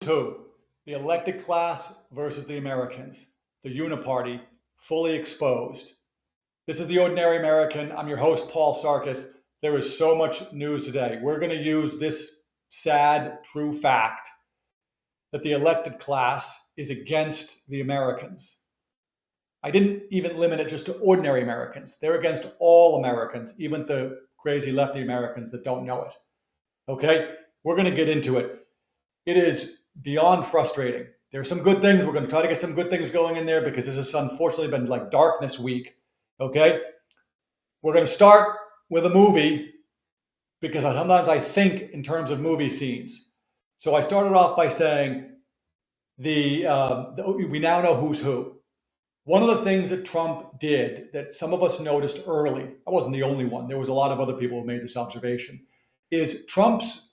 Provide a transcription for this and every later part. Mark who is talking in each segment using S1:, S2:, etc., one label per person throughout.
S1: Two, the elected class versus the Americans, the uniparty, fully exposed. This is The Ordinary American. I'm your host, Paul Sarkis. There is so much news today. We're going to use this sad, true fact that the elected class is against the Americans. I didn't even limit it just to ordinary Americans. They're against all Americans, even the crazy lefty Americans that don't know it. Okay? We're going to get into it. It is beyond frustrating. There are some good things. We're going to try to get some good things going in there because this has unfortunately been like darkness week. Okay? We're going to start with a movie because sometimes I think in terms of movie scenes. So I started off by saying we now know who's who. One of the things that Trump did that some of us noticed early, I wasn't the only one, there was a lot of other people who made this observation, is Trump's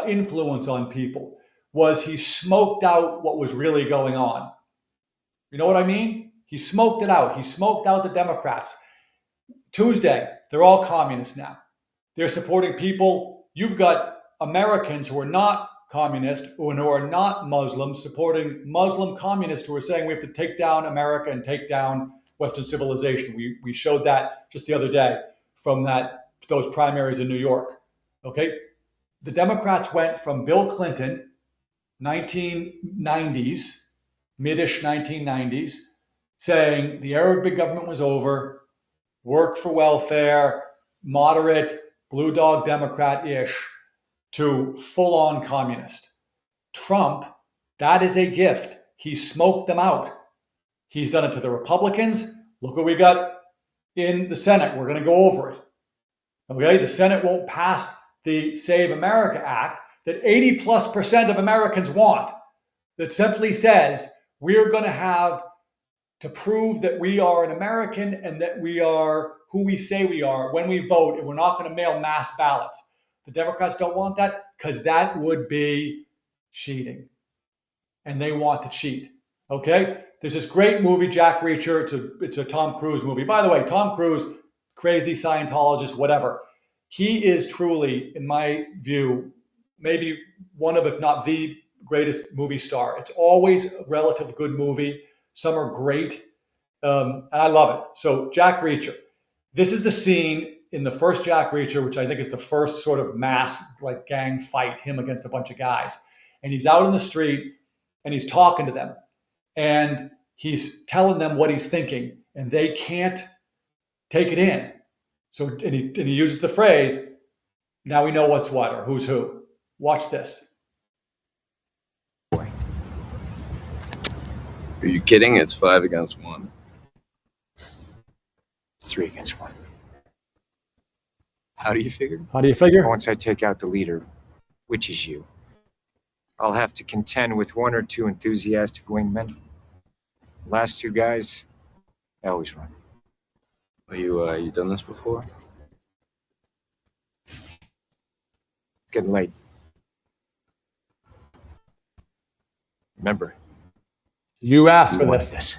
S1: influence on people was he smoked out what was really going on. You know what I mean? He smoked it out. He smoked out the Democrats. Tuesday, they're all communists now. They're supporting people. You've got Americans who are not communist, who are not Muslims, supporting Muslim communists who are saying we have to take down America and take down Western civilization. We showed that just the other day from those primaries in New York. Okay? The Democrats went from Bill Clinton, 1990s, mid-ish 1990s, saying the era of big government was over, work for welfare, moderate, blue dog Democrat-ish, to full-on communist. Trump, that is a gift. He smoked them out. He's done it to the Republicans. Look what we got in the Senate. We're going to go over it. Okay, the Senate won't pass the Save America Act that 80+% of Americans want, that simply says we're going to have to prove that we are an American and that we are who we say we are when we vote, and we're not going to mail mass ballots. The Democrats don't want that because that would be cheating. And they want to cheat. Okay? There's this great movie, Jack Reacher. It's a Tom Cruise movie. By the way, Tom Cruise, crazy Scientologist, whatever. He is truly, in my view, maybe one of, if not the greatest movie star. It's always a relative good movie. Some are great. And I love it. So Jack Reacher. This is the scene in the first Jack Reacher, which I think is the first sort of mass like gang fight, him against a bunch of guys. And he's out in the street and he's talking to them. And he's telling them what he's thinking. And they can't take it in. So, and he uses the phrase, now we know what's what, or who's who. Watch this.
S2: Are you kidding? It's 5 against 1.
S3: It's 3 against 1.
S2: How do you figure?
S3: Once I take out the leader, which is you, I'll have to contend with 1 or 2 enthusiastic wingmen. The last 2 guys, I always run.
S2: You done this before?
S3: It's getting late. Remember,
S1: You asked
S3: you
S1: for
S3: wanted
S1: this.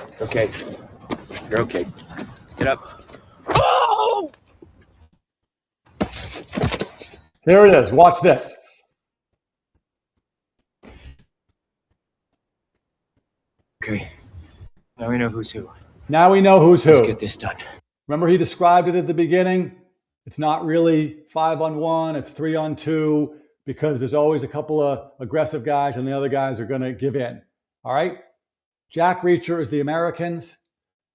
S3: It's okay. You're okay. Get up.
S1: Here it is. Watch this.
S3: Okay. Now we know who's who.
S1: Now we know who's who.
S3: Let's get this done.
S1: Remember he described it at the beginning? It's not really 5-on-1, it's 3-on-2, because there's always a couple of aggressive guys and the other guys are going to give in. All right? Jack Reacher is the Americans.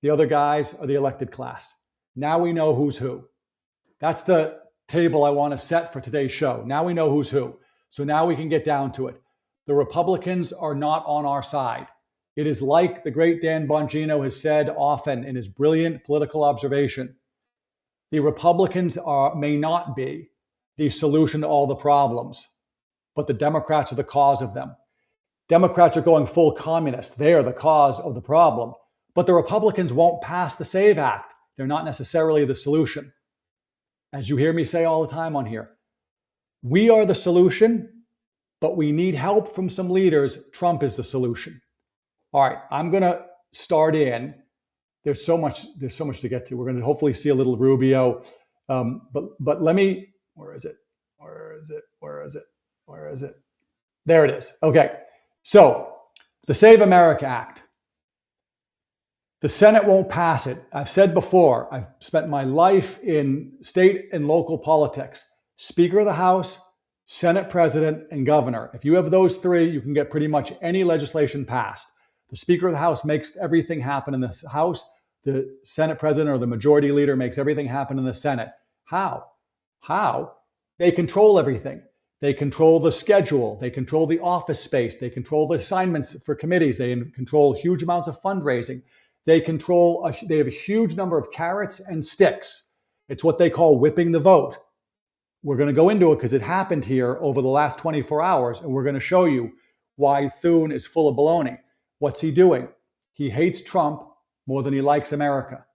S1: The other guys are the elected class. Now we know who's who. That's the table I want to set for today's show. Now we know who's who. So now we can get down to it. The Republicans are not on our side. It is like the great Dan Bongino has said often in his brilliant political observation. The Republicans may not be the solution to all the problems, but the Democrats are the cause of them. Democrats are going full communist. They are the cause of the problem. But the Republicans won't pass the SAVE Act. They're not necessarily the solution. As you hear me say all the time on here, we are the solution, but we need help from some leaders. Trump is the solution. All right, I'm going to start in there's so much to get to. We're going to hopefully see a little Rubio, but let me. Where is it? There it is. Okay, so the Save America Act. The Senate won't pass it. I've said before, I've spent my life in state and local politics. Speaker of the House, Senate President, and Governor. If you have those three, you can get pretty much any legislation passed. The Speaker of the House makes everything happen in the House. The Senate President or the Majority Leader makes everything happen in the Senate. How? They control everything. They control the schedule. They control the office space. They control the assignments for committees. They control huge amounts of fundraising. They have a huge number of carrots and sticks. It's what they call whipping the vote. We're going to go into it because it happened here over the last 24 hours, and we're going to show you why Thune is full of baloney. What's he doing? He hates Trump more than he likes America.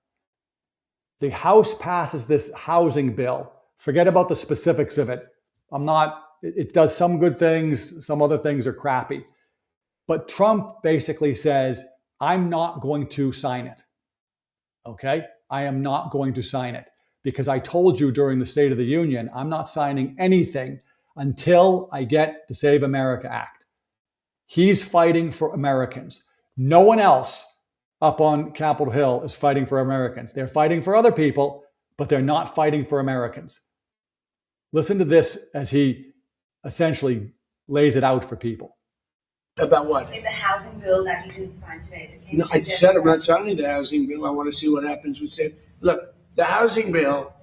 S1: The House passes this housing bill. Forget about the specifics of it. It does some good things, some other things are crappy. But Trump basically says, I'm not going to sign it. Okay? I am not going to sign it because I told you during the State of the Union, I'm not signing anything until I get the Save America Act. He's fighting for Americans. No one else up on Capitol Hill is fighting for Americans. They're fighting for other people, but they're not fighting for Americans. Listen to this as he essentially lays it out for people.
S4: About what?
S5: The housing bill that you didn't sign today.
S4: No, I said I'm not signing the housing bill. I want to see what happens with it. Look, the housing bill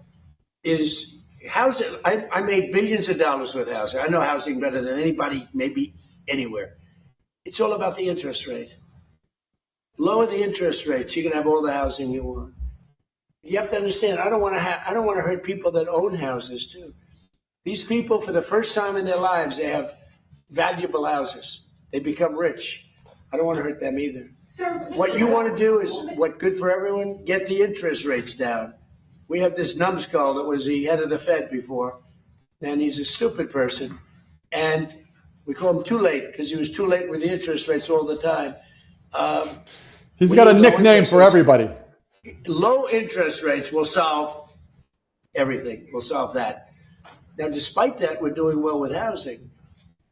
S4: is housing. I made billions of dollars with housing. I know housing better than anybody, maybe anywhere. It's all about the interest rate. Lower the interest rates, you can have all the housing you want. You have to understand. I don't want to hurt people that own houses too. These people, for the first time in their lives, they have valuable houses. They become rich. I don't want to hurt them either.
S5: Sir,
S4: what you want to do is what good for everyone, get the interest rates down. We have this numbskull that was the head of the Fed before, and he's a stupid person. And we call him too late because he was too late with the interest rates all the time.
S1: He's got a nickname for everybody.
S4: Low interest rates will solve everything. We'll solve that. Now, despite that, we're doing well with housing.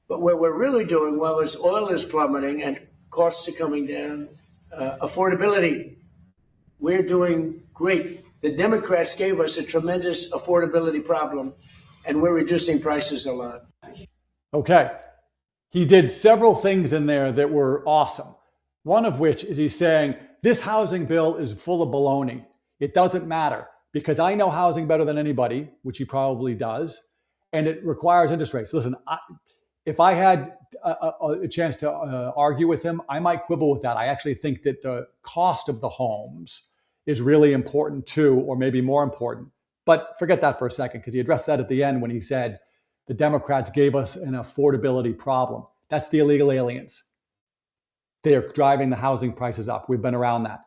S4: But where we're really doing well is oil is plummeting and costs are coming down. Affordability, we're doing great. The Democrats gave us a tremendous affordability problem, and we're reducing prices a lot.
S1: Okay. He did several things in there that were awesome. One of which is he's saying, this housing bill is full of baloney. It doesn't matter because I know housing better than anybody, which he probably does, and it requires interest rates. Listen, if I had a chance to argue with him, I might quibble with that. I actually think that the cost of the homes is really important too, or maybe more important. But forget that for a second, because he addressed that at the end when he said the Democrats gave us an affordability problem. That's the illegal aliens. They are driving the housing prices up. We've been around that.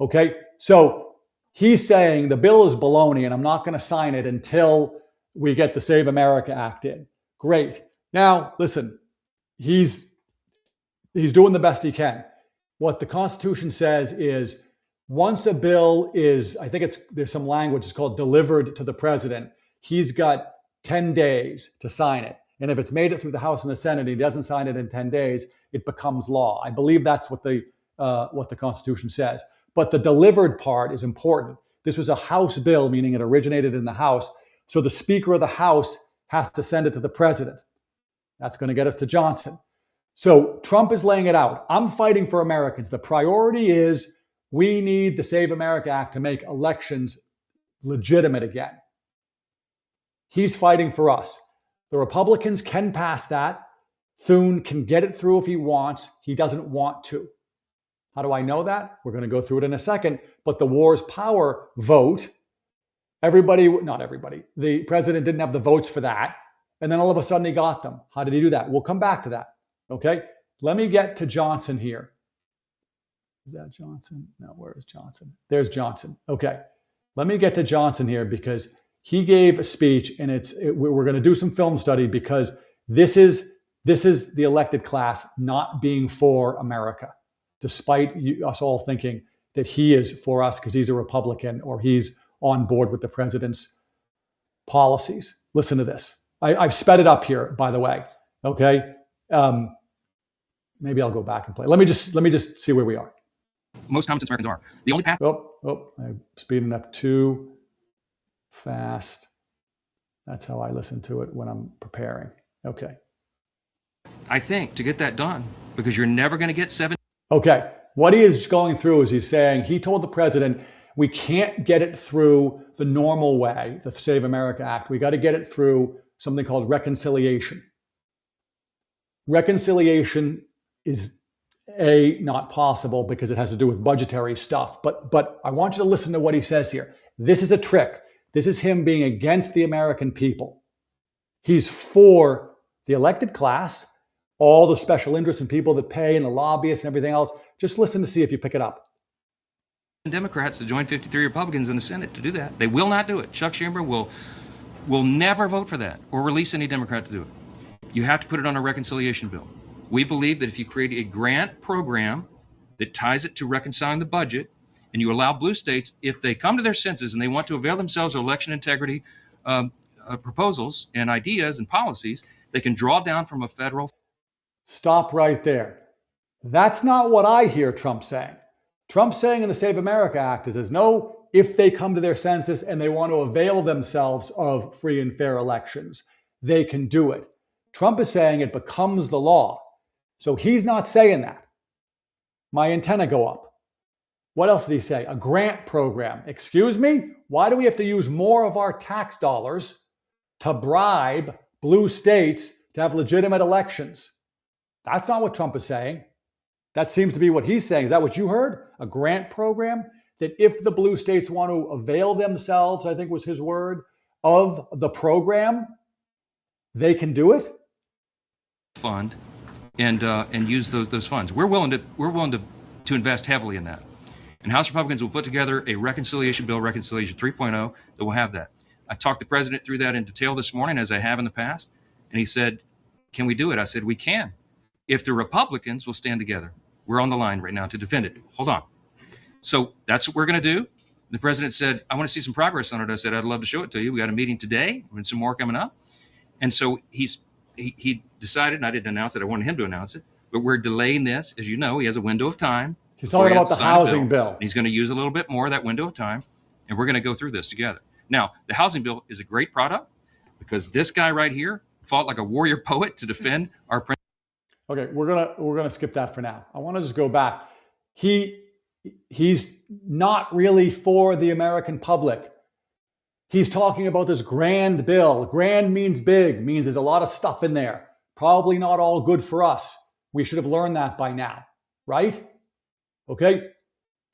S1: Okay, so he's saying the bill is baloney and I'm not going to sign it until we get the Save America Act in. Great. Now, listen, he's doing the best he can. What the Constitution says is once a bill is, I think there's some language, it's called delivered to the president, he's got 10 days to sign it. And if it's made it through the House and the Senate and he doesn't sign it in 10 days, it becomes law. I believe that's what the Constitution says. But the delivered part is important. This was a House bill, meaning it originated in the House. So the Speaker of the House has to send it to the president. That's going to get us to Johnson. So Trump is laying it out. I'm fighting for Americans. The priority is we need the Save America Act to make elections legitimate again. He's fighting for us. The Republicans can pass that. Thune can get it through if he wants. He doesn't want to. How do I know that? We're going to go through it in a second. But the Wars Power vote, not everybody, the president didn't have the votes for that. And then all of a sudden he got them. How did he do that? We'll come back to that. Okay. Let me get to Johnson here. Is that Johnson? No, where is Johnson? There's Johnson. Okay. Let me get to Johnson here because he gave a speech and we're going to do some film study because this is the elected class not being for America, despite us all thinking that he is for us because he's a Republican or he's on board with the president's policies. Listen to this. I've sped it up here, by the way. Okay. Maybe I'll go back and play. Let me just see where we are.
S6: Most common sense Americans are. The only path.
S1: I'm speeding up too fast. That's how I listen to it when I'm preparing. Okay.
S6: I think to get that done, because you're never going to get 7.
S1: Okay. What he is going through is he's saying he told the president, we can't get it through the normal way, the Save America Act. We got to get it through something called reconciliation. Reconciliation is not possible because it has to do with budgetary stuff. But I want you to listen to what he says here. This is a trick. This is him being against the American people. He's for the elected class, all the special interests and people that pay and the lobbyists and everything else. Just listen to see if you pick it up.
S6: Democrats to join 53 Republicans in the Senate to do that. They will not do it. Chuck Schumer will never vote for that or release any Democrat to do it. You have to put it on a reconciliation bill. We believe that if you create a grant program that ties it to reconciling the budget, and you allow blue states, if they come to their senses and they want to avail themselves of election integrity proposals and ideas and policies, they can draw down from a federal.
S1: Stop right there. That's not what I hear Trump saying. Trump saying in the Save America Act is there's no if they come to their senses and they want to avail themselves of free and fair elections, they can do it. Trump is saying it becomes the law. So he's not saying that. My antenna go up. What else did he say? A grant program. Excuse me? Why do we have to use more of our tax dollars to bribe blue states to have legitimate elections? That's not what Trump is saying. That seems to be what he's saying. Is that what you heard? A grant program? That if the blue states want to avail themselves, I think was his word, of the program, they can do it?
S6: Fund and use those funds. We're willing to invest heavily in that. And House Republicans will put together a reconciliation bill, Reconciliation 3.0, that will have that. I talked the president through that in detail this morning, as I have in the past, and he said, can we do it? I said, we can, if the Republicans will stand together. We're on the line right now to defend it. Hold on. So that's what we're going to do. The president said, I want to see some progress on it. I said, I'd love to show it to you. We got a meeting today and some more coming up. And so he decided, and I didn't announce it, I wanted him to announce it, but we're delaying this. As you know, he has a window of time.
S1: He's talking about the housing bill.
S6: He's going to use a little bit more of that window of time, and we're going to go through this together. Now, the housing bill is a great product because this guy right here fought like a warrior poet to defend our principles.
S1: Okay, we're gonna skip that for now. I want to just go back. He's not really for the American public. He's talking about this grand bill. Grand means big, means there's a lot of stuff in there. Probably not all good for us. We should have learned that by now, right? Okay?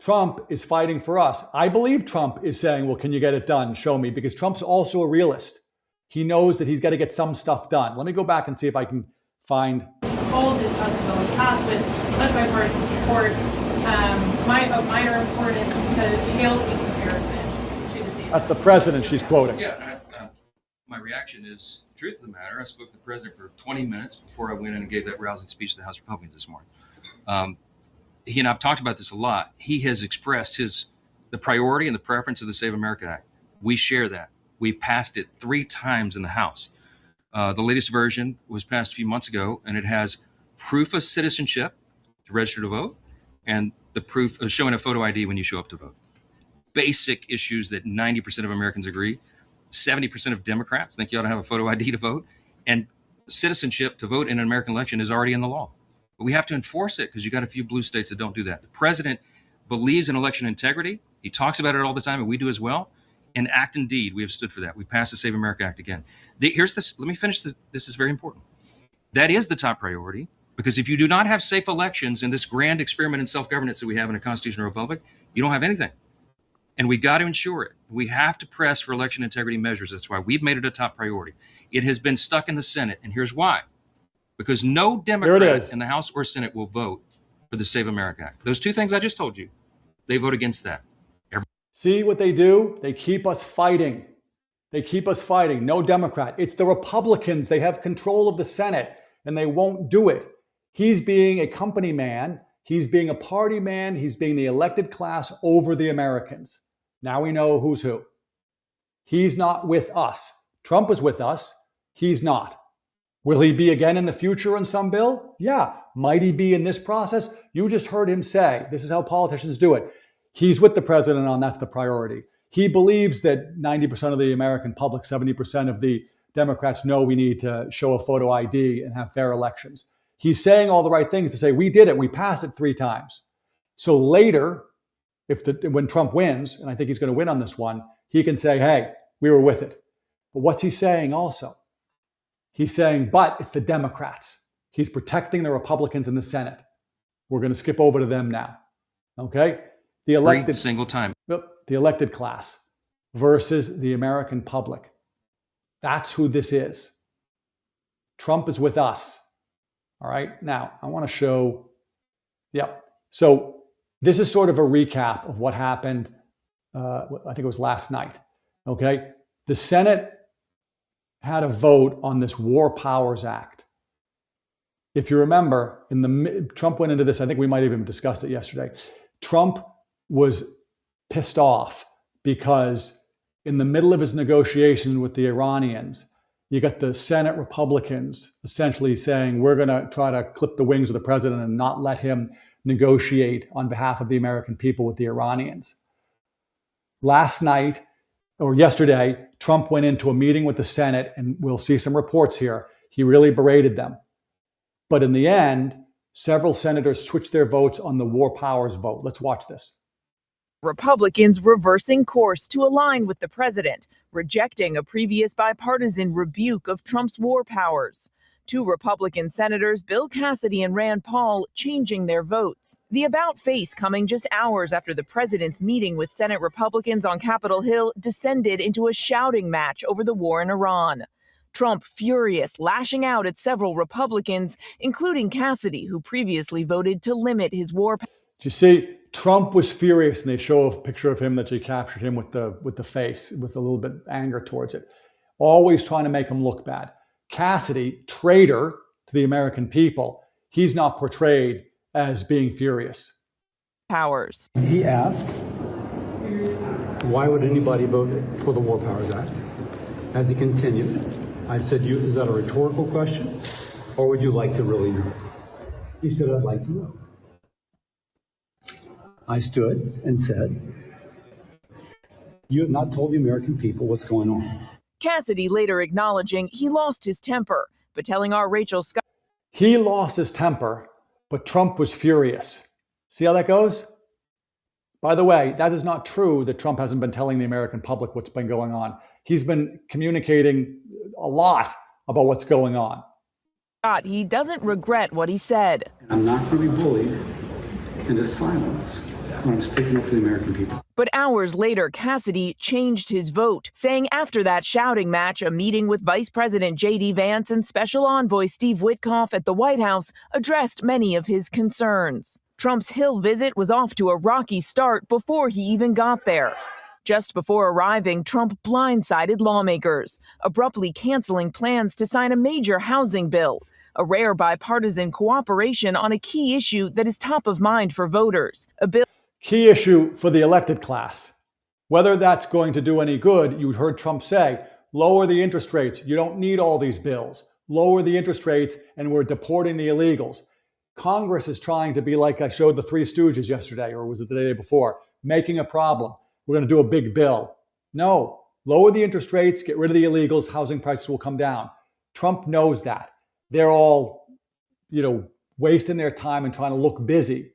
S1: Trump is fighting for us. I believe Trump is saying, well, can you get it done? Show me. Because Trump's also a realist. He knows that he's got to get some stuff done. Let me go back and see if I can find.
S7: All discusses on the past with such bipartisan support, of minor importance to pales in comparison to the same.
S1: That's the president she's quoting.
S6: Yeah, my reaction is, the truth of the matter, I spoke to the president for 20 minutes before I went in and gave that rousing speech to the House Republicans this morning. He and I've talked about this a lot. He has expressed the priority and the preference of the Save America Act. We share that. We passed it 3 times in the House. The latest version was passed a few months ago, and it has proof of citizenship to register to vote and the proof of showing a photo ID when you show up to vote. Basic issues that 90% of Americans agree. 70% of Democrats think you ought to have a photo ID to vote. And citizenship to vote in an American election is already in the law. But we have to enforce it because you got a few blue states that don't do that. The president believes in election integrity. He talks about it all the time, and we do as well. In act and deed, we have stood for that. We passed the Save America Act again. Here's this. Let me finish this. This is very important. That is the top priority, because if you do not have safe elections in this grand experiment in self-governance that we have in a constitutional republic, you don't have anything. And we got to ensure it. We have to press for election integrity measures. That's why we've made it a top priority. It has been stuck in the Senate, and here's why. Because no Democrat in the House or Senate will vote for the Save America Act. Those 2 things I just told you, they vote against that.
S1: See what they do? They keep us fighting. They keep us fighting. No Democrat. It's the Republicans. They have control of the Senate, and they won't do it. He's being a company man, He's being a party man. He's being the elected class over the Americans. Now we know who's who. He's not with us. Trump is with us. He's not. Will he be again in the future on some bill? Yeah. Might he be in this process? You just heard him say, this is how politicians do it. He's with the president on that's the priority. He believes that 90% of the American public, 70% of the Democrats know we need to show a photo ID and have fair elections. He's saying all the right things to say, we did it, we passed it 3 times. So later, when Trump wins, and I think he's going to win on this one, he can say, hey, we were with it. But what's he saying also? He's saying, but it's the Democrats. He's protecting the Republicans in the Senate. We're going to skip over to them now. Okay? The elected
S6: Every single time.
S1: the elected class versus the American public. That's who this is. Trump is with us. All right. Now, I want to show. Yep. So this is sort of a recap of what happened. I think it was last night. Okay. The Senate had a vote on this War Powers Act. If you remember, Trump went into this. I think we might have even discussed it yesterday. Trump was pissed off because in the middle of his negotiation with the Iranians, you got the Senate Republicans essentially saying, we're going to try to clip the wings of the president and not let him negotiate on behalf of the American people with the Iranians. Last night, or yesterday, Trump went into a meeting with the Senate, and we'll see some reports here. He really berated them. But in the end, several senators switched their votes on the War Powers vote. Let's watch this.
S8: Republicans reversing course to align with the president, rejecting a previous bipartisan rebuke of Trump's war powers. 2 Republican senators, Bill Cassidy and Rand Paul, changing their votes. The about-face coming just hours after the president's meeting with Senate Republicans on Capitol Hill descended into a shouting match over the war in Iran. Trump furious, lashing out at several Republicans, including Cassidy, who previously voted to limit his war powers.
S1: Do you see? Trump was furious, and they show a picture of him that she captured him with the face, with a little bit of anger towards it. Always trying to make him look bad. Cassidy, traitor to the American people, he's not portrayed as being furious.
S8: Powers.
S9: He asked, why would anybody vote for the War Powers Act? As he continued, I said, is that a rhetorical question, or would you like to really know? He said, I'd like to know. I stood and said, you have not told the American people what's going on.
S8: Cassidy later acknowledging he lost his temper, but telling our Rachel Scott.
S1: He lost his temper, but Trump was furious. See how that goes? By the way, that is not true that Trump hasn't been telling the American public what's been going on. He's been communicating a lot about what's going on.
S8: He doesn't regret what he said.
S9: I'm not going to be bullied into silence when I'm sticking up for the American people.
S8: But hours later, Cassidy changed his vote, saying after that shouting match, a meeting with Vice President J.D. Vance and Special Envoy Steve Witkoff at the White House addressed many of his concerns. Trump's Hill visit was off to a rocky start before he even got there. Just before arriving, Trump blindsided lawmakers, abruptly canceling plans to sign a major housing bill, a rare bipartisan cooperation on a key issue that is top of mind for voters. A bill.
S1: Key issue for the elected class. Whether that's going to do any good, you heard Trump say, lower the interest rates. You don't need all these bills. Lower the interest rates, and we're deporting the illegals. Congress is trying to be like I showed the Three Stooges yesterday, or was it the day before, making a problem. We're going to do a big bill. No, lower the interest rates, get rid of the illegals, housing prices will come down. Trump knows that. They're all, wasting their time and trying to look busy.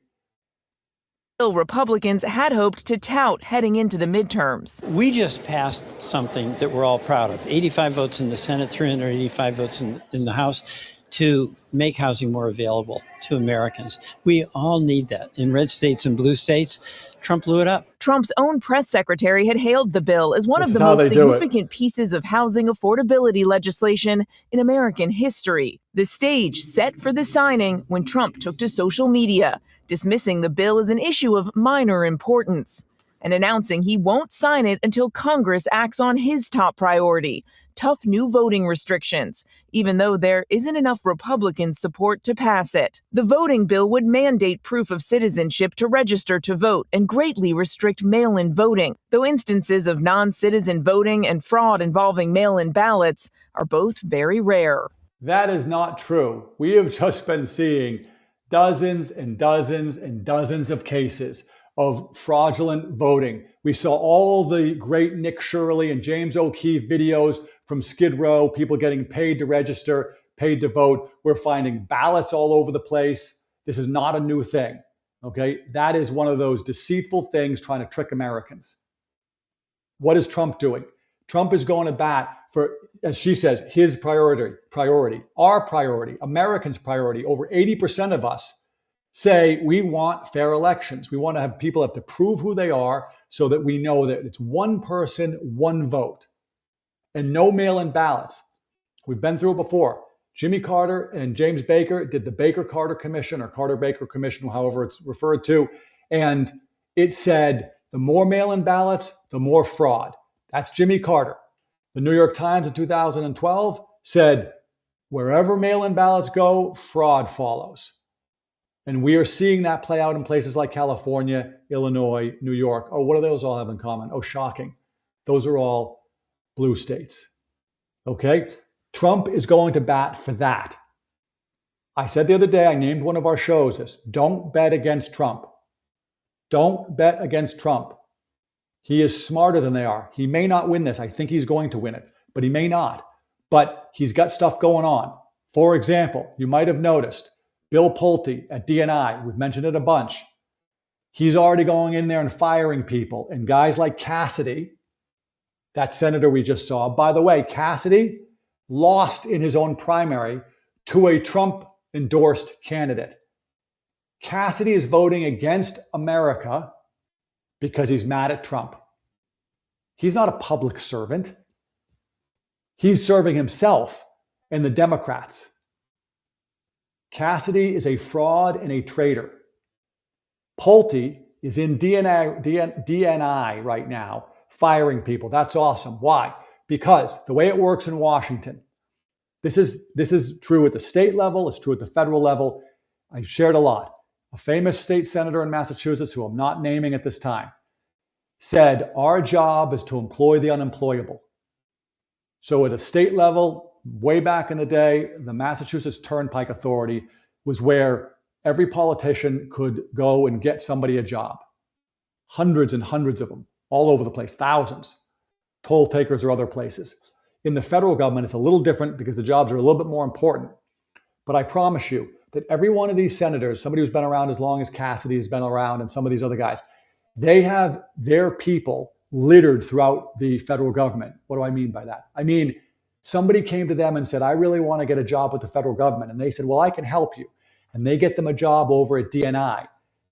S8: Republicans had hoped to tout heading into the midterms.
S10: We just passed something that we're all proud of. 85 votes in the Senate, 385 votes in the House to make housing more available to Americans. We all need that. In red states and blue states, Trump blew it up.
S8: Trump's own press secretary had hailed the bill as one of the most significant pieces of housing affordability legislation in American history. The stage set for the signing when Trump took to social media, dismissing the bill as an issue of minor importance. and announcing he won't sign it until Congress acts on his top priority, tough new voting restrictions, even though there isn't enough Republican support to pass it. The voting bill would mandate proof of citizenship to register to vote and greatly restrict mail-in voting, though instances of non-citizen voting and fraud involving mail-in ballots are both very rare.
S1: That is not true. We have just been seeing dozens and dozens and dozens of cases of fraudulent voting. We saw all the great Nick Shirley and James O'Keefe videos from Skid Row, people getting paid to register, paid to vote. We're finding ballots all over the place. This is not a new thing, okay? That is one of those deceitful things trying to trick Americans. What is Trump doing? Trump is going to bat for, as she says, his priority, our priority, Americans' priority. Over 80% of us say we want fair elections. We want to have people have to prove who they are so that we know that it's one person, one vote, and no mail-in ballots. We've been through it before. Jimmy Carter and James Baker did the Baker-Carter Commission or Carter-Baker Commission, however it's referred to, and it said the more mail-in ballots, the more fraud. That's Jimmy Carter. The New York Times in 2012 said, wherever mail-in ballots go, fraud follows. And we are seeing that play out in places like California, Illinois, New York. Oh, what do those all have in common? Oh, shocking. Those are all blue states. Okay? Trump is going to bat for that. I said the other day, I named one of our shows this, don't bet against Trump. Don't bet against Trump. He is smarter than they are. He may not win this. I think he's going to win it, but he may not. But he's got stuff going on. For example, you might have noticed Bill Pulte at DNI, we've mentioned it a bunch. He's already going in there and firing people. And guys like Cassidy, that senator we just saw, by the way, Cassidy lost in his own primary to a Trump-endorsed candidate. Cassidy is voting against America because he's mad at Trump. He's not a public servant. He's serving himself and the Democrats. Cassidy is a fraud and a traitor. Pulte is in DNI right now, firing people. That's awesome. Why? Because the way it works in Washington, this is true at the state level, it's true at the federal level. I've shared a lot. A famous state senator in Massachusetts, who I'm not naming at this time, said, our job is to employ the unemployable. So at a state level, way back in the day, the Massachusetts Turnpike Authority was where every politician could go and get somebody a job. Hundreds and hundreds of them, all over the place, thousands. Toll takers or other places. In the federal government, it's a little different because the jobs are a little bit more important. But I promise you that every one of these senators, somebody who's been around as long as Cassidy has been around and some of these other guys, they have their people littered throughout the federal government. What do I mean by that? I mean, somebody came to them and said, I really want to get a job with the federal government. And they said, well, I can help you. And they get them a job over at DNI.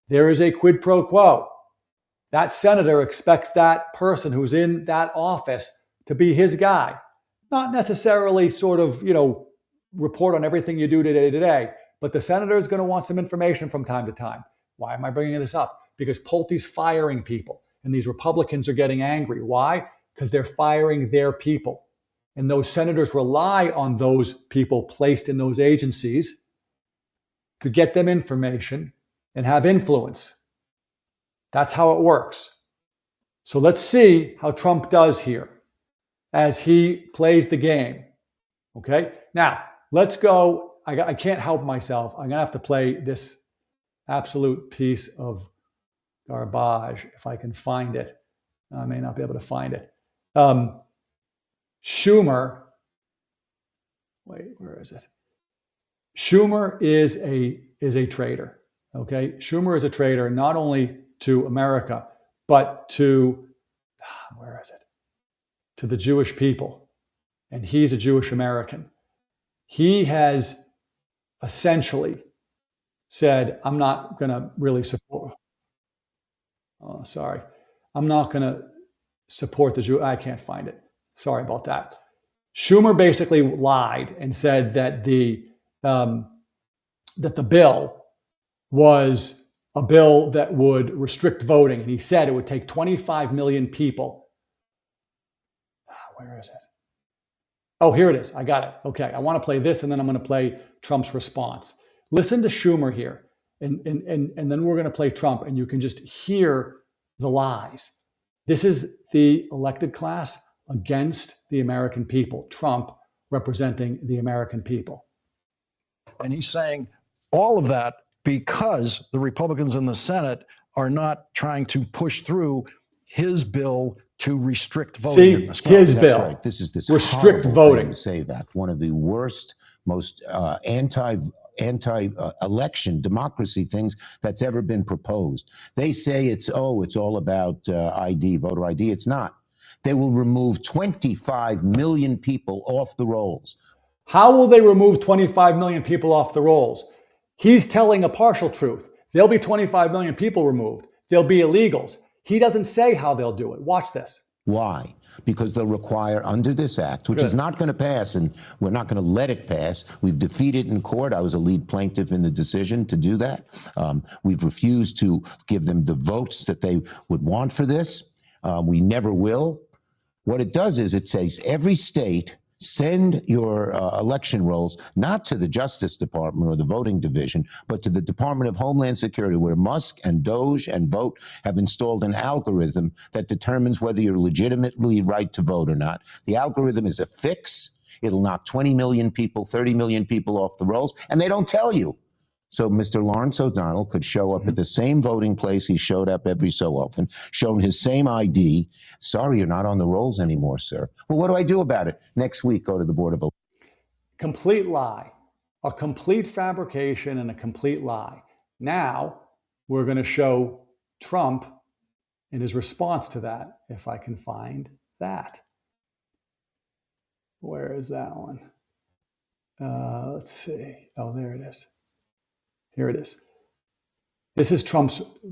S1: There is a quid pro quo. That senator expects that person who's in that office to be his guy. Not necessarily sort of, report on everything you do day to day, but the senator is going to want some information from time to time. Why am I bringing this up? Because Pulte's firing people, and these Republicans are getting angry. Why? Because they're firing their people. And those senators rely on those people placed in those agencies to get them information and have influence. That's how it works. So let's see how Trump does here as he plays the game. Okay? Now, let's go. I can't help myself. I'm going to have to play this absolute piece of garbage if I can find it. I may not be able to find it. Schumer, wait, where is it? Schumer is a traitor. Okay? Schumer is a traitor not only to America, but to, where is it? To the Jewish people. And he's a Jewish American. He has essentially said, I'm not going to really support, I'm not going to support the Jew. I can't find it. Sorry about that. Schumer basically lied and said that the bill was a bill that would restrict voting. And he said it would take 25 million people. Where is it? Oh, here it is. I got it. Okay, I want to play this, and then I'm going to play Trump's response. Listen to Schumer here, and then we're going to play Trump, and you can just hear the lies. This is the elected class against the American people. Trump representing the American people.
S11: And he's saying all of that because the Republicans in the Senate are not trying to push through his bill to restrict voting in this country.
S1: His bill.
S12: Right. This is this
S1: restrict
S12: horrible
S1: voting.
S12: Thing to say that one of the worst, most anti-election democracy things that's ever been proposed. They say it's all about ID, voter ID. It's not. They will remove 25 million people off the rolls.
S1: How will they remove 25 million people off the rolls? He's telling a partial truth. There'll be 25 million people removed. They'll be illegals. He doesn't say how they'll do it. Watch this.
S12: Why? Because they'll require under this act, which is not going to pass, and we're not going to let it pass. We've defeated in court. I was a lead plaintiff in the decision to do that. We've refused to give them the votes that they would want for this. We never will. What it does is it says every state send your election rolls not to the Justice Department or the voting division, but to the Department of Homeland Security, where Musk and Doge and Vote have installed an algorithm that determines whether you're legitimately right to vote or not. The algorithm is a fix. It'll knock 20 million people, 30 million people off the rolls, and they don't tell you. So Mr. Lawrence O'Donnell could show up at the same voting place he showed up every so often, shown his same ID. Sorry, you're not on the rolls anymore, sir. Well, what do I do about it? Next week, go to the Board of Elections.
S1: Complete lie, a complete fabrication and a complete lie. Now we're going to show Trump in his response to that, if I can find that. Where is that one? Let's see. Oh, there it is. Here it is. This is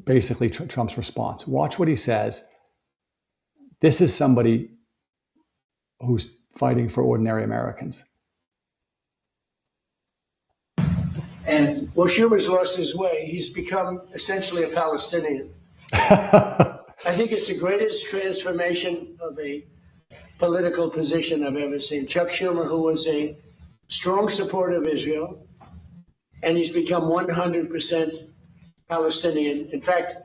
S1: basically Trump's response. Watch what he says. This is somebody who's fighting for ordinary Americans.
S4: And well, Schumer's lost his way. He's become essentially a Palestinian. I think it's the greatest transformation of a political position I've ever seen. Chuck Schumer, who was a strong supporter of Israel, and he's become 100% Palestinian. In fact,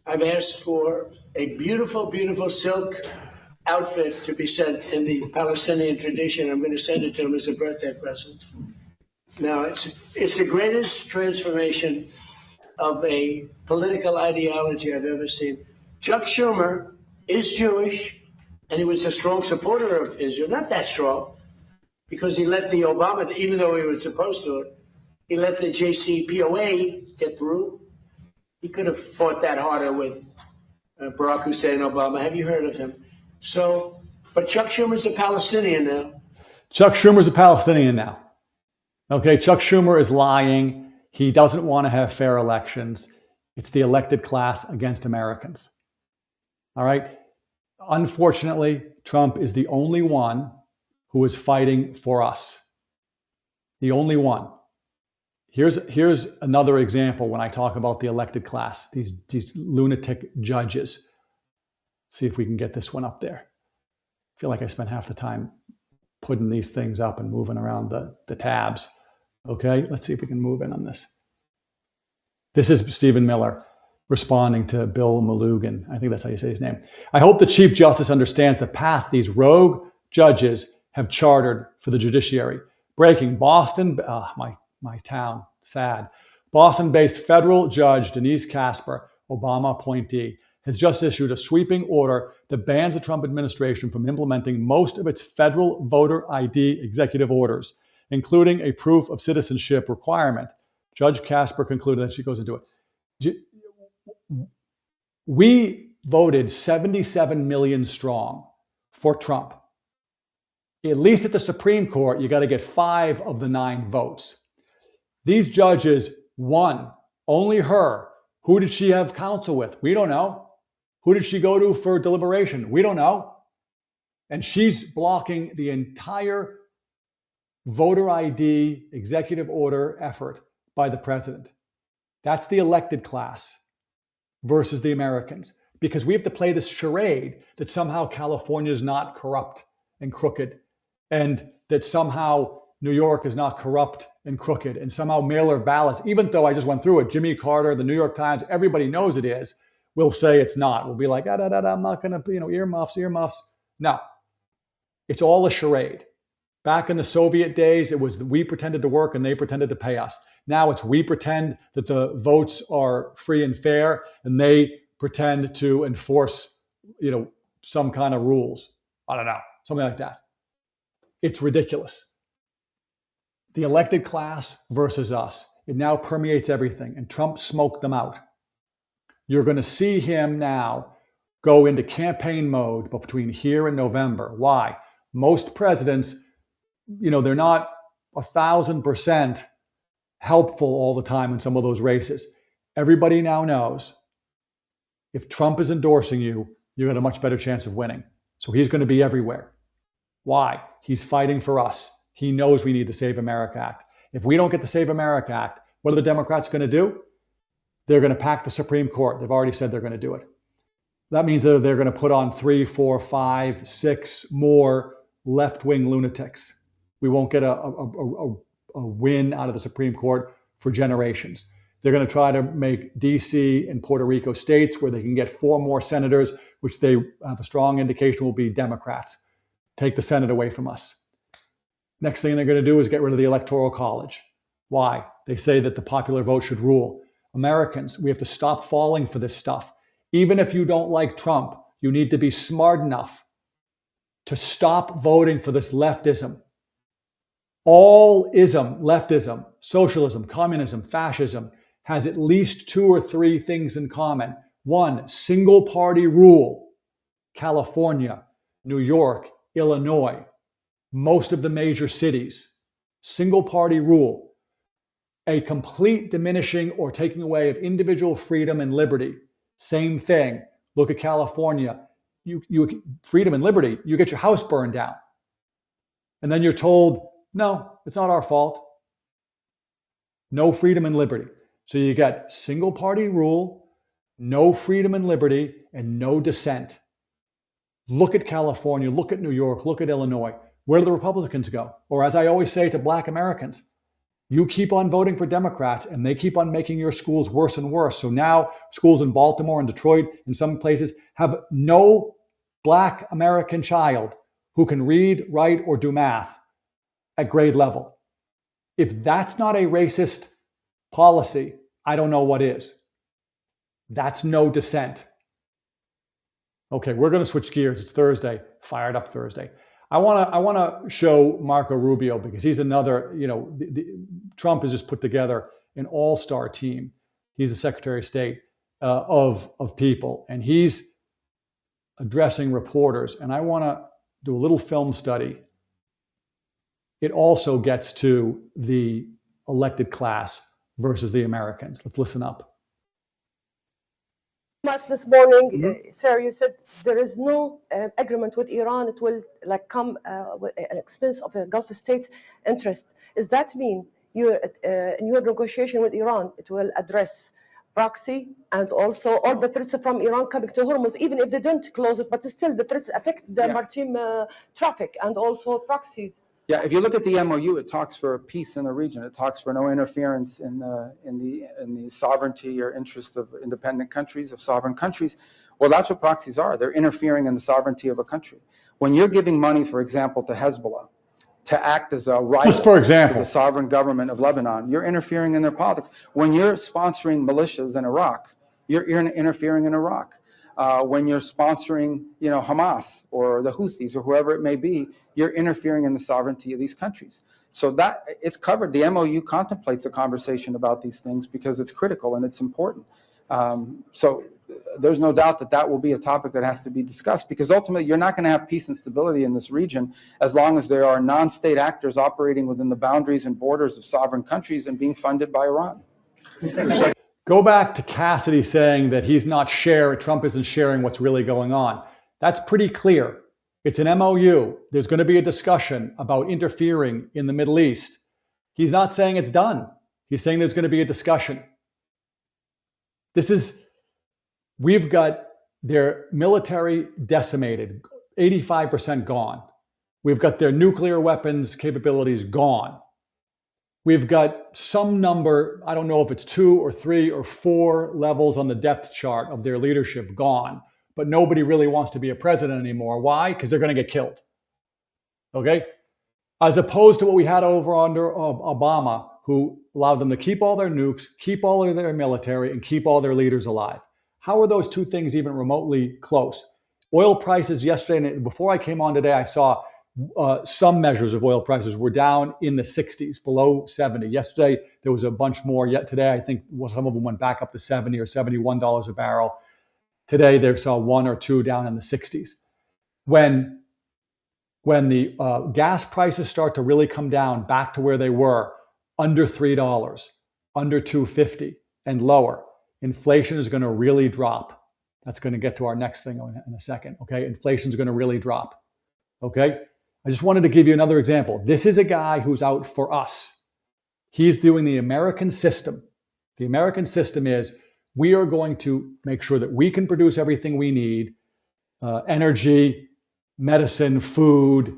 S4: I've asked for a beautiful, beautiful silk outfit to be sent in the Palestinian tradition. I'm going to send it to him as a birthday present. Now, it's the greatest transformation of a political ideology I've ever seen. Chuck Schumer is Jewish, and he was a strong supporter of Israel. Not that strong, because he let the Obama, even though he was supposed to, he let the JCPOA get through. He could have fought that harder with Barack Hussein Obama. Have you heard of him? So, but Chuck Schumer's a Palestinian now.
S1: Chuck Schumer's a Palestinian now. Okay, Chuck Schumer is lying. He doesn't want to have fair elections. It's the elected class against Americans. All right? Unfortunately, Trump is the only one who is fighting for us. The only one. Here's another example when I talk about the elected class, these lunatic judges. See if we can get this one up there. I feel like I spent half the time putting these things up and moving around the tabs. Okay, let's see if we can move in on this. This is Stephen Miller responding to Bill Malugin. I think that's how you say his name. I hope the Chief Justice understands the path these rogue judges have chartered for the judiciary. Breaking Boston, my town, sad. Boston-based federal judge Denise Casper, Obama appointee, has just issued a sweeping order that bans the Trump administration from implementing most of its federal voter ID executive orders, including a proof of citizenship requirement. Judge Casper concluded, and she goes into it. We voted 77 million strong for Trump. At least at the Supreme Court, you got to get 5 of the 9 votes. These judges won. Only her. Who did she have counsel with? We don't know. Who did she go to for deliberation? We don't know. And she's blocking the entire voter ID executive order effort by the president. That's the elected class versus the Americans. Because we have to play this charade that somehow California is not corrupt and crooked, and that somehow New York is not corrupt and crooked, and somehow mail-in ballots, even though I just went through it, Jimmy Carter, the New York Times, everybody knows it is, will say it's not. We'll be like, I'm not going to, earmuffs. No, it's all a charade. Back in the Soviet days, it was we pretended to work and they pretended to pay us. Now it's we pretend that the votes are free and fair, and they pretend to enforce, some kind of rules. I don't know, something like that. It's ridiculous. The elected class versus us. It now permeates everything, and Trump smoked them out. You're going to see him now go into campaign mode, but between here and November. Why? Most presidents, they're not 1,000% helpful all the time in some of those races. Everybody now knows if Trump is endorsing you, you got a much better chance of winning. So he's going to be everywhere. Why? He's fighting for us. He knows we need the Save America Act. If we don't get the Save America Act, what are the Democrats going to do? They're going to pack the Supreme Court. They've already said they're going to do it. That means that they're going to put on 3, 4, 5, 6 more left-wing lunatics. We won't get a win out of the Supreme Court for generations. They're going to try to make D.C. and Puerto Rico states where they can get 4 more senators, which they have a strong indication will be Democrats. Take the Senate away from us. Next thing they're going to do is get rid of the Electoral College. Why? They say that the popular vote should rule. Americans, we have to stop falling for this stuff. Even if you don't like Trump, you need to be smart enough to stop voting for this leftism. All ism, leftism, socialism, communism, fascism, has at least 2 or 3 things in common. 1, single party rule. California, New York, Illinois, most of the major cities. Single party rule. A complete diminishing or taking away of individual freedom and liberty. Same thing. Look at California. You freedom and liberty, you get your house burned down. And then you're told, no, it's not our fault. No freedom and liberty. So you get single party rule, no freedom and liberty, and no dissent. Look at California, look at New York, look at Illinois. Where do the Republicans go? Or as I always say to Black Americans, you keep on voting for Democrats and they keep on making your schools worse and worse. So now schools in Baltimore and Detroit, in some places, have no Black American child who can read, write, or do math at grade level. If that's not a racist policy, I don't know what is. That's no dissent. Okay, we're going to switch gears. It's Thursday, fired up Thursday. I want to show Marco Rubio because he's another, Trump has just put together an all-star team. He's the Secretary of State of people, and he's addressing reporters. And I want to do a little film study. It also gets to the elected class versus the Americans. Let's listen up.
S13: Much this morning, sir, you said there is no agreement with Iran. It will come at an expense of the Gulf state interest. Does that mean in your negotiation with Iran, it will address proxy and also all the threats from Iran coming to Hormuz, even if they don't close it, but still the threats affect the maritime traffic and also proxies?
S14: Yeah, if you look at the MOU, it talks for peace in the region. It talks for no interference in the sovereignty or interest of independent countries, of sovereign countries. Well, that's what proxies are. They're interfering in the sovereignty of a country. When you're giving money, for example, to Hezbollah to act as a rival to the sovereign government of Lebanon, you're interfering in their politics. When you're sponsoring militias in Iraq, you're interfering in Iraq. When you're sponsoring, Hamas or the Houthis or whoever it may be, you're interfering in the sovereignty of these countries. So that it's covered. The MOU contemplates a conversation about these things because it's critical and it's important. So there's no doubt that that will be a topic that has to be discussed because ultimately you're not going to have peace and stability in this region as long as there are non-state actors operating within the boundaries and borders of sovereign countries and being funded by Iran.
S1: Go back to Cassidy saying that Trump isn't sharing what's really going on. That's pretty clear. It's an MOU. There's going to be a discussion about interfering in the Middle East. He's not saying it's done. He's saying there's going to be a discussion. We've got their military decimated, 85% gone. We've got their nuclear weapons capabilities gone. We've got some number, I don't know if it's 2 or 3 or 4 levels on the depth chart of their leadership gone, but nobody really wants to be a president anymore. Why? Because they're going to get killed. Okay? As opposed to what we had over under Obama, who allowed them to keep all their nukes, keep all of their military, and keep all their leaders alive. How are those two things even remotely close? Oil prices yesterday, before I came on today, I saw some measures of oil prices were down in the 60s, below 70. Yesterday, there was a bunch more. Yet today, I think some of them went back up to $70 or $71 a barrel. Today, they saw 1 or 2 down in the 60s. When the gas prices start to really come down back to where they were, under $3, under $2.50 and lower, inflation is going to really drop. That's going to get to our next thing in a second. Okay, inflation is going to really drop. Okay, I just wanted to give you another example. This is a guy who's out for us. He's doing the American system. The American system is we are going to make sure that we can produce everything we need, energy, medicine, food,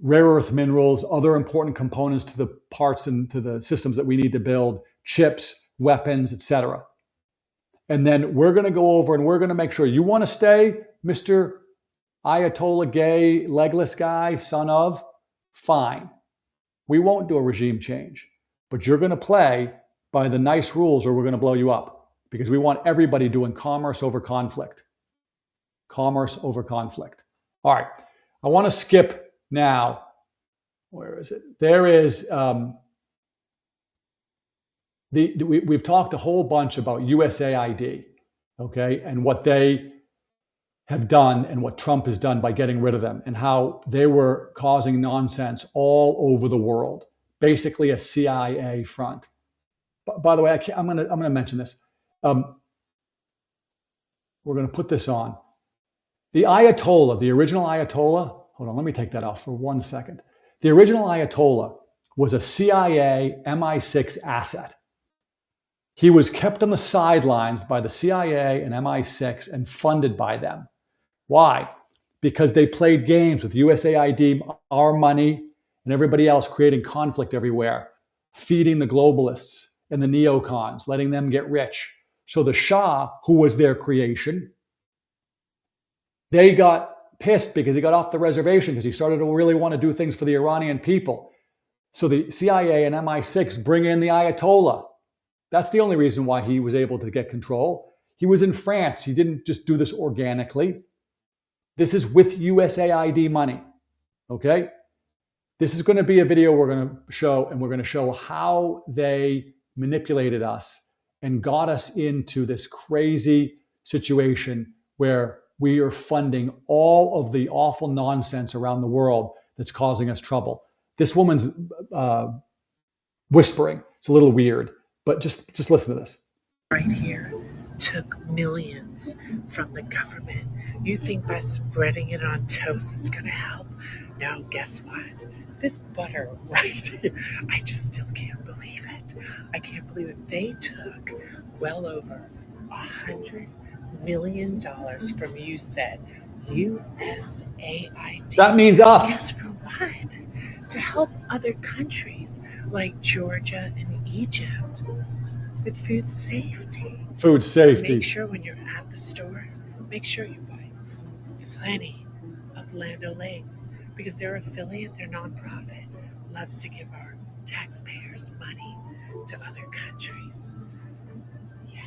S1: rare earth minerals, other important components to the parts and to the systems that we need to build, chips, weapons, etc. And then we're going to go over and we're going to make sure you want to stay, Mr. Ayatollah gay, legless guy, son of, fine. We won't do a regime change, but you're going to play by the nice rules or we're going to blow you up because we want everybody doing commerce over conflict. Commerce over conflict. All right. I want to skip now. Where is it? There is, we've talked a whole bunch about USAID, okay, and what they have done and what Trump has done by getting rid of them and how they were causing nonsense all over the world, basically a CIA front. By the way, I'm going to mention this. We're going to put this on. The Ayatollah, the original Ayatollah, hold on, let me take that off for 1 second. The original Ayatollah was a CIA MI6 asset. He was kept on the sidelines by the CIA and MI6 and funded by them. Why? Because they played games with USAID, our money, and everybody else, creating conflict everywhere, feeding the globalists and the neocons, letting them get rich. So the Shah, who was their creation, they got pissed because he got off the reservation because he started to really want to do things for the Iranian people. So the CIA and MI6 bring in the Ayatollah. That's the only reason why he was able to get control. He was in France. He didn't just do this organically. This is with USAID money, okay? This is going to be a video we're going to show, and we're going to show how they manipulated us and got us into this crazy situation where we are funding all of the awful nonsense around the world that's causing us trouble. This woman's whispering. It's a little weird, but just listen to this.
S15: Right here took millions from the government. You think by spreading it on toast it's going to help? No, guess what? This butter right here, I just still can't believe it. I can't believe it. They took well over $100 million from, you said, USAID.
S1: That means us.
S15: Yes, for what? To help other countries like Georgia and Egypt with food safety.
S1: Food safety.
S15: So make sure when you're at the store, make sure you buy plenty of Land O'Lakes because their affiliate, their nonprofit, loves to give our taxpayers money to other countries. Yeah,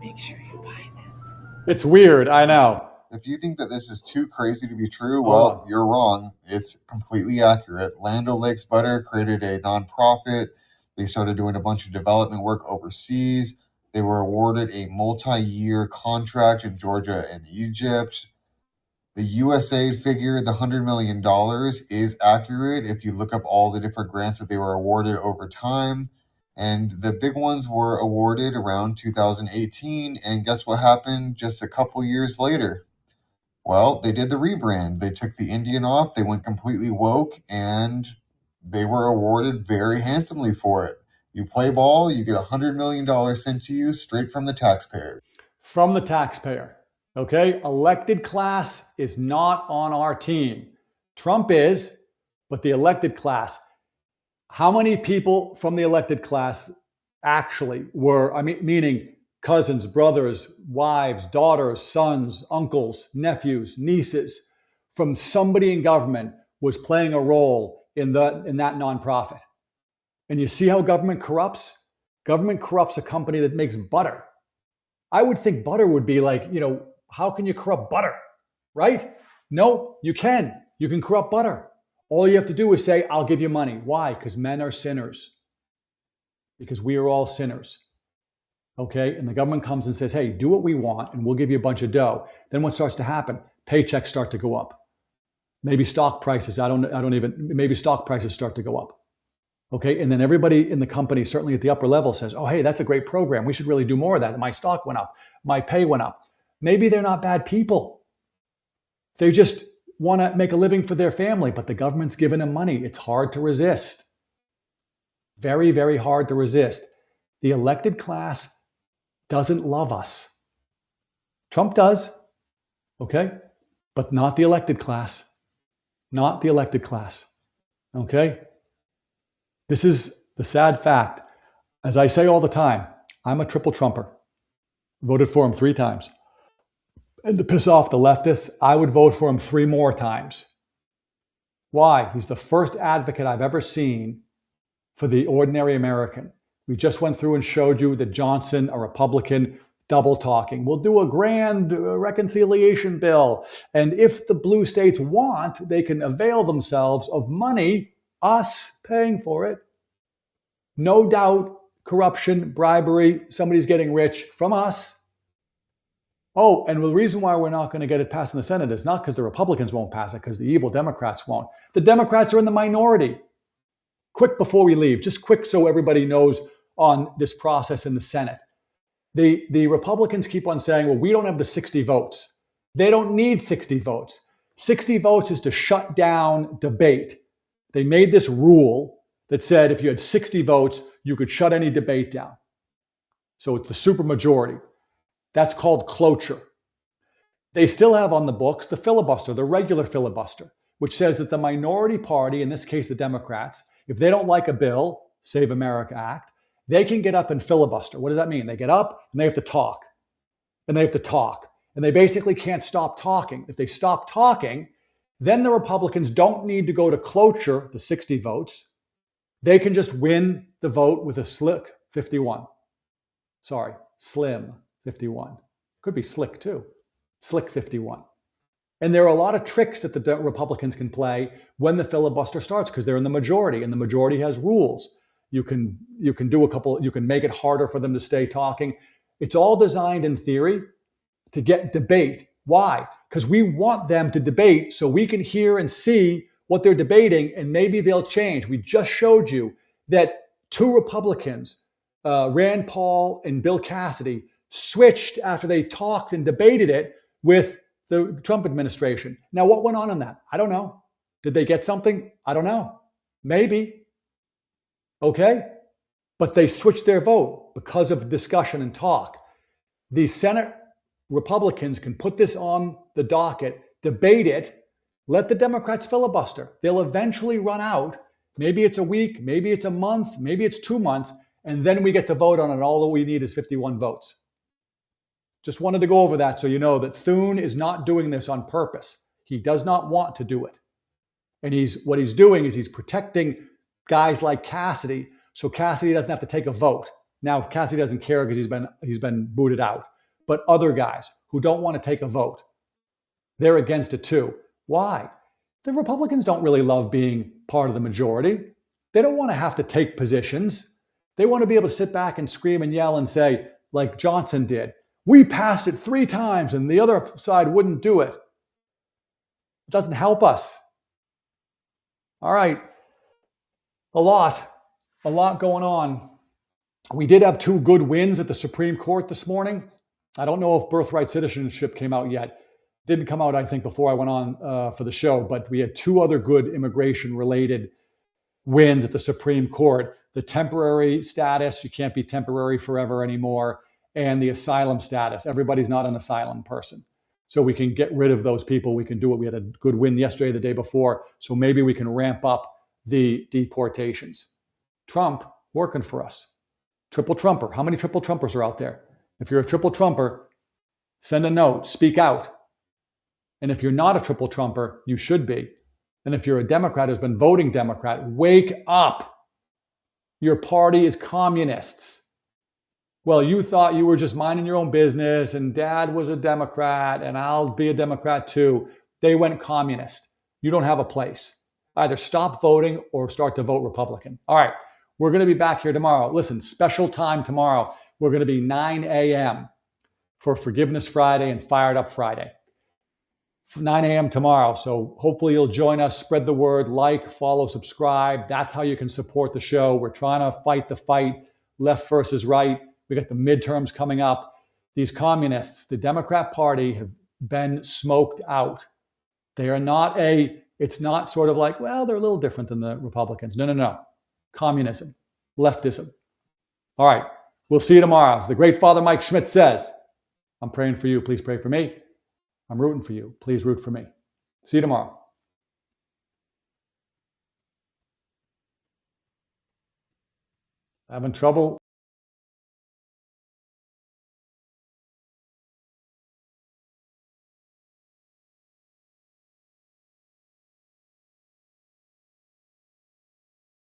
S15: make sure you buy this.
S1: It's weird, I know.
S16: If you think that this is too crazy to be true, well, you're wrong. It's completely accurate. Land O'Lakes Butter created a nonprofit. They started doing a bunch of development work overseas. They were awarded a multi-year contract in Georgia and Egypt. The USAID figure, the $100 million, is accurate if you look up all the different grants that they were awarded over time. And the big ones were awarded around 2018. And guess what happened just a couple years later? Well, they did the rebrand. They took the Indian off. They went completely woke, and they were awarded very handsomely for it. You play ball, you get $100 million sent to you straight from the taxpayer.
S1: From the taxpayer. Okay? Elected class is not on our team. Trump is, but the elected class. How many people from the elected class actually were, meaning cousins, brothers, wives, daughters, sons, uncles, nephews, nieces, from somebody in government was playing a role in that nonprofit? And you see how government corrupts? Government corrupts a company that makes butter. I would think butter would be like, how can you corrupt butter, right? No, you can. You can corrupt butter. All you have to do is say, I'll give you money. Why? Because men are sinners. Because we are all sinners. Okay? And the government comes and says, hey, do what we want and we'll give you a bunch of dough. Then what starts to happen? Paychecks start to go up. Maybe stock prices, maybe stock prices start to go up. Okay, and then everybody in the company, certainly at the upper level, says, oh, hey, that's a great program. We should really do more of that. My stock went up. My pay went up. Maybe they're not bad people. They just want to make a living for their family, but the government's giving them money. It's hard to resist. Very, very hard to resist. The elected class doesn't love us. Trump does, okay? But not the elected class. Not the elected class, okay? This is the sad fact. As I say all the time, I'm a triple Trumper. Voted for him 3 times. And to piss off the leftists, I would vote for him 3 more times. Why? He's the first advocate I've ever seen for the ordinary American. We just went through and showed you that Johnson, a Republican, double talking. We'll do a grand reconciliation bill. And if the blue states want, they can avail themselves of money, us paying for it. No doubt, corruption, bribery, somebody's getting rich from us. Oh, and the reason why we're not going to get it passed in the Senate is not because the Republicans won't pass it, because the evil Democrats won't. The Democrats are in the minority. Quick before we leave, just quick so everybody knows on this process in the Senate. The Republicans keep on saying, well, we don't have the 60 votes. They don't need 60 votes. 60 votes is to shut down debate. They made this rule that said if you had 60 votes, you could shut any debate down. So it's the supermajority. That's called cloture. They still have on the books the filibuster, the regular filibuster, which says that the minority party, in this case the Democrats, if they don't like a bill, Save America Act, they can get up and filibuster. What does that mean? They get up and they have to talk. And they have to talk. And they basically can't stop talking. If they stop talking, then the Republicans don't need to go to cloture, the 60 votes. They can just win the vote with a slick 51. Sorry, slim 51. Could be slick too. Slick 51. And there are a lot of tricks that the Republicans can play when the filibuster starts because they're in the majority, and the majority has rules. You can do a couple, you can make it harder for them to stay talking. It's all designed in theory to get debate. Why? Because we want them to debate so we can hear and see what they're debating, and maybe they'll change. We just showed you that 2 Republicans, Rand Paul and Bill Cassidy, switched after they talked and debated it with the Trump administration. Now, what went on in that? I don't know. Did they get something? I don't know. Maybe. Okay? But they switched their vote because of discussion and talk. The Senate Republicans can put this on the docket, debate it, let the Democrats filibuster. They'll eventually run out. Maybe it's a week, maybe it's a month, maybe it's 2 months, and then we get to vote on it. All that we need is 51 votes. Just wanted to go over that so you know that Thune is not doing this on purpose. He does not want to do it. And what he's doing is he's protecting guys like Cassidy, so Cassidy doesn't have to take a vote. Now, Cassidy doesn't care because he's been booted out. But other guys who don't want to take a vote, they're against it too. Why? The Republicans don't really love being part of the majority. They don't want to have to take positions. They want to be able to sit back and scream and yell and say, like Johnson did, we passed it 3 times and the other side wouldn't do it. It doesn't help us. All right. A lot going on. We did have 2 good wins at the Supreme Court this morning. I don't know if birthright citizenship came out yet. Didn't come out, I think, before I went on for the show, but we had 2 other good immigration-related wins at the Supreme Court. The temporary status, you can't be temporary forever anymore, and the asylum status. Everybody's not an asylum person. So we can get rid of those people. We can do it. We had a good win yesterday, the day before. So maybe we can ramp up the deportations. Trump working for us. Triple Trumper. How many triple Trumpers are out there? If you're a triple Trumper, send a note, speak out. And if you're not a triple Trumper, you should be. And if you're a Democrat who's been voting Democrat, wake up. Your party is communists. Well, you thought you were just minding your own business and dad was a Democrat and I'll be a Democrat too. They went communist. You don't have a place. Either stop voting or start to vote Republican. All right, we're going to be back here tomorrow. Listen, special time tomorrow. We're going to be 9 a.m. for Forgiveness Friday and Fired Up Friday. 9 a.m. tomorrow. So hopefully you'll join us, spread the word, like, follow, subscribe. That's how you can support the show. We're trying to fight the fight, left versus right. We got the midterms coming up. These communists, the Democrat Party, have been smoked out. They are not it's not sort of like, well, they're a little different than the Republicans. No. Communism, leftism. All right, we'll see you tomorrow. As the great Father Mike Schmidt says, I'm praying for you. Please pray for me. I'm rooting for you. Please root for me. See you tomorrow. Having trouble